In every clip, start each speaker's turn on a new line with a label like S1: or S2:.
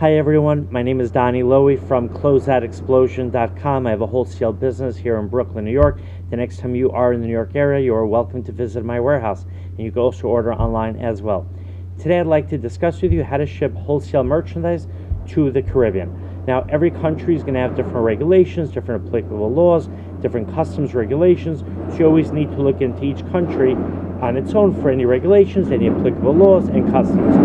S1: Hi everyone, my name is Donnie Lowy from Closeoutexplosion.com. I have a wholesale business here in Brooklyn, New York. The next time you are in the New York area, you are welcome to visit my warehouse, and you can also order online as well. Today I'd like to discuss with you how to ship wholesale merchandise to the Caribbean. Now, every country is going to have different regulations, different applicable laws, different customs regulations, so you always need to look into each country on its own for any regulations, any applicable laws, and customs.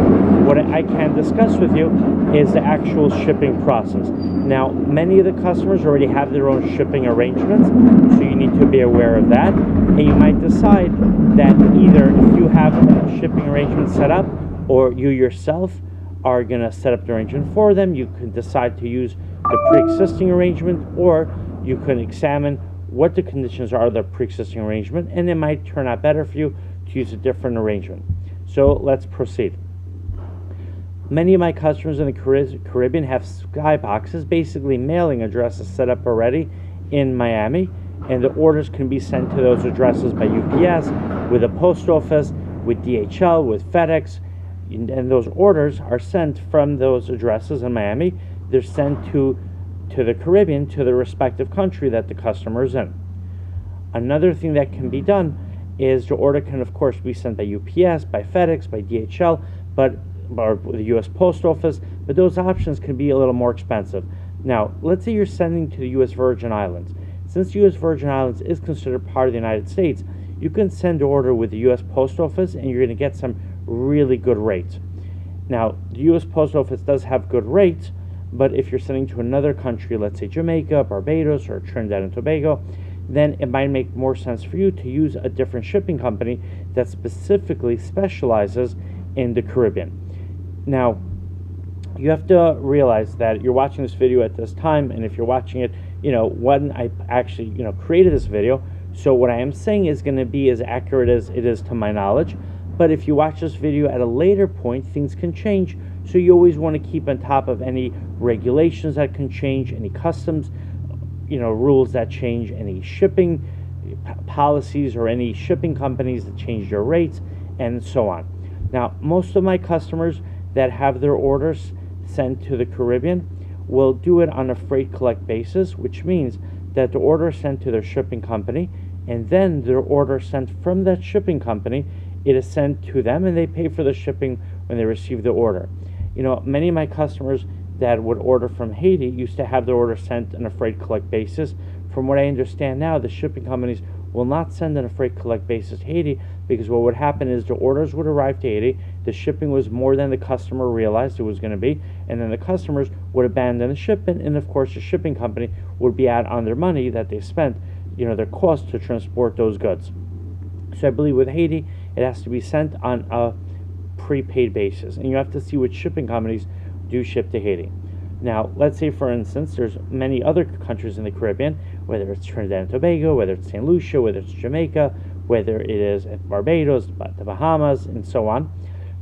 S1: What I can discuss with you is the actual shipping process. Now, many of the customers already have their own shipping arrangements, so you need to be aware of that. And you might decide that either if you have a shipping arrangement set up, or you yourself are going to set up the arrangement for them, you can decide to use the pre-existing arrangement, or you can examine what the conditions are of the pre-existing arrangement, and it might turn out better for you to use a different arrangement. So let's proceed. Many of my customers in the Caribbean have skyboxes, basically mailing addresses set up already in Miami, and the orders can be sent to those addresses by UPS, with the post office, with DHL, with FedEx, and those orders are sent from those addresses in Miami. They're sent to the Caribbean, to the respective country that the customer is in. Another thing that can be done is the order can of course be sent by UPS, by FedEx, by DHL, or the US Post Office, but those options can be a little more expensive. Now, let's say you're sending to the US Virgin Islands. Since US Virgin Islands is considered part of the United States, you can send an order with the US Post Office and you're going to get some really good rates. Now, the US Post Office does have good rates, but if you're sending to another country, let's say Jamaica, Barbados, or Trinidad and Tobago, then it might make more sense for you to use a different shipping company that specifically specializes in the Caribbean. Now, you have to realize that you're watching this video at this time, and if you're watching it, when I actually, created this video, so what I am saying is going to be as accurate as it is to my knowledge. But if you watch this video at a later point, things can change, so you always want to keep on top of any regulations that can change, any customs, rules that change, any shipping policies, or any shipping companies that change their rates, and so on. Now, most of my customers that have their orders sent to the Caribbean will do it on a freight collect basis, which means that the order is sent to their shipping company, and then their order sent from that shipping company, it is sent to them, and they pay for the shipping when they receive the order. Many of my customers that would order from Haiti used to have their order sent on a freight collect basis. From what I understand now, the shipping companies will not send on a freight collect basis to Haiti, because what would happen is the orders would arrive to Haiti, the shipping was more than the customer realized it was going to be, and then the customers would abandon the shipment, and of course the shipping company would be out on their money that they spent, their cost to transport those goods. So I believe with Haiti, it has to be sent on a prepaid basis, and you have to see which shipping companies do ship to Haiti. Now, let's say, for instance, there's many other countries in the Caribbean, whether it's Trinidad and Tobago, whether it's St. Lucia, whether it's Jamaica, whether it is Barbados, the Bahamas, and so on.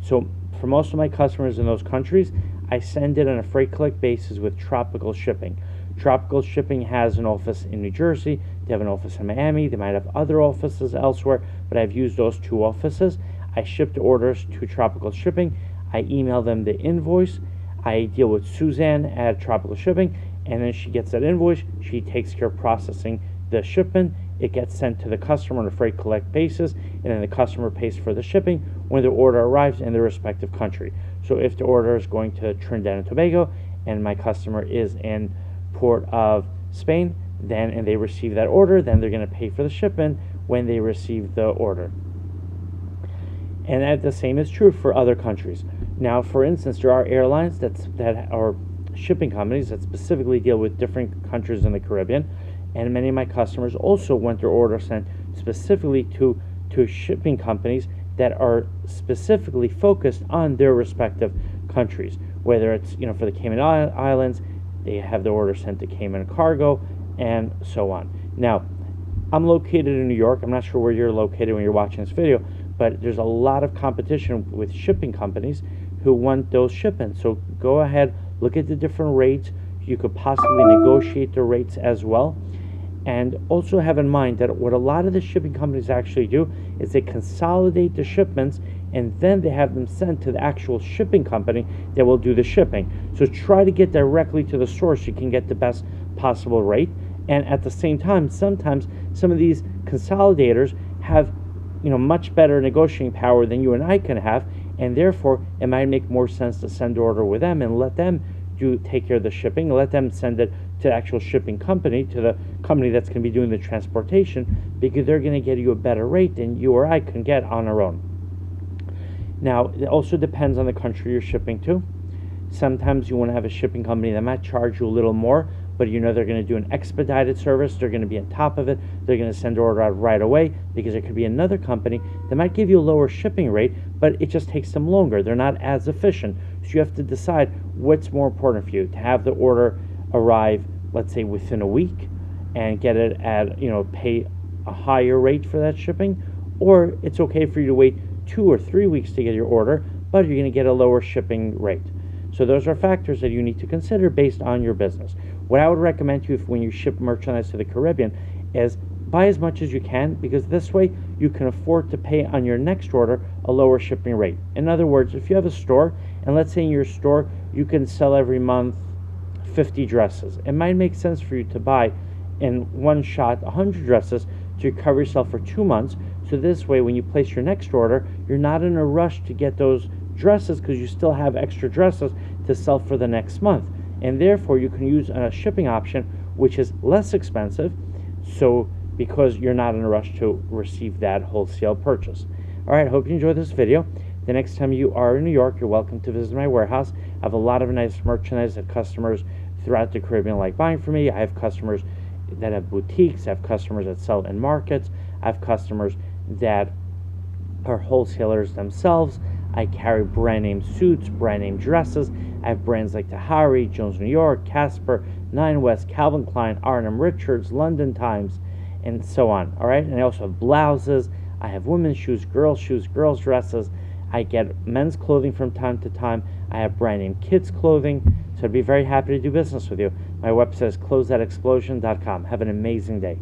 S1: So for most of my customers in those countries, I send it on a freight collect basis with Tropical Shipping. Tropical Shipping has an office in New Jersey, they have an office in Miami, they might have other offices elsewhere, but I've used those two offices. I ship the orders to Tropical Shipping, I email them the invoice, I deal with Suzanne at Tropical Shipping, and then she gets that invoice, she takes care of processing the shipment, it gets sent to the customer on a freight collect basis, and then the customer pays for the shipping when the order arrives in their respective country. So if the order is going to Trinidad and Tobago, and my customer is in Port of Spain, and they receive that order, then they're going to pay for the shipment when they receive the order. And the same is true for other countries. Now, for instance, there are airlines that are shipping companies that specifically deal with different countries in the Caribbean, and many of my customers also want their order sent specifically to shipping companies that are specifically focused on their respective countries. Whether it's for the Cayman Islands, they have the order sent to Cayman Cargo, and so on. Now, I'm located in New York. I'm not sure where you're located when you're watching this video, but there's a lot of competition with shipping companies who want those shipments. So go ahead, look at the different rates. You could possibly negotiate the rates as well. And also have in mind that what a lot of the shipping companies actually do is they consolidate the shipments and then they have them sent to the actual shipping company that will do the shipping. So try to get directly to the source so you can get the best possible rate. And at the same time, sometimes some of these consolidators have much better negotiating power than you and I can have, and therefore it might make more sense to send an order with them and let them take care of the shipping, let them send it to the actual shipping company, to the company that's going to be doing the transportation, because they're going to get you a better rate than you or I can get on our own. Now, it also depends on the country you're shipping to. Sometimes you want to have a shipping company that might charge you a little more, but they're going to do an expedited service, they're going to be on top of it, they're going to send the order out right away, because there could be another company that might give you a lower shipping rate, but it just takes them longer. They're not as efficient. So you have to decide what's more important for you, to have the order arrive, let's say, within a week and get it at, pay a higher rate for that shipping, or it's okay for you to wait 2 or 3 weeks to get your order, but you're going to get a lower shipping rate. So those are factors that you need to consider based on your business. What I would recommend to you when you ship merchandise to the Caribbean is buy as much as you can, because this way you can afford to pay on your next order a lower shipping rate. In other words, if you have a store, and let's say in your store you can sell every month 50 dresses, it might make sense for you to buy in one shot 100 dresses to cover yourself for 2 months. So this way, when you place your next order, you're not in a rush to get those dresses, because you still have extra dresses to sell for the next month, and therefore you can use a shipping option which is less expensive, so because you're not in a rush to receive that wholesale purchase. Alright, I hope you enjoyed this video. The next time you are in New York, you're welcome to visit my warehouse. I have a lot of nice merchandise that customers throughout the Caribbean like buying from me. I have customers that have boutiques, I have customers that sell in markets, I have customers that are wholesalers themselves. I carry brand name suits, brand name dresses. I have brands like Tahari, Jones New York, Casper, Nine West, Calvin Klein, R&M Richards, London Times, and so on. Alright, and I also have blouses. I have women's shoes, girls' dresses. I get men's clothing from time to time. I have brand name kids clothing. So I'd be very happy to do business with you. My website is closeoutexplosion.com. Have an amazing day.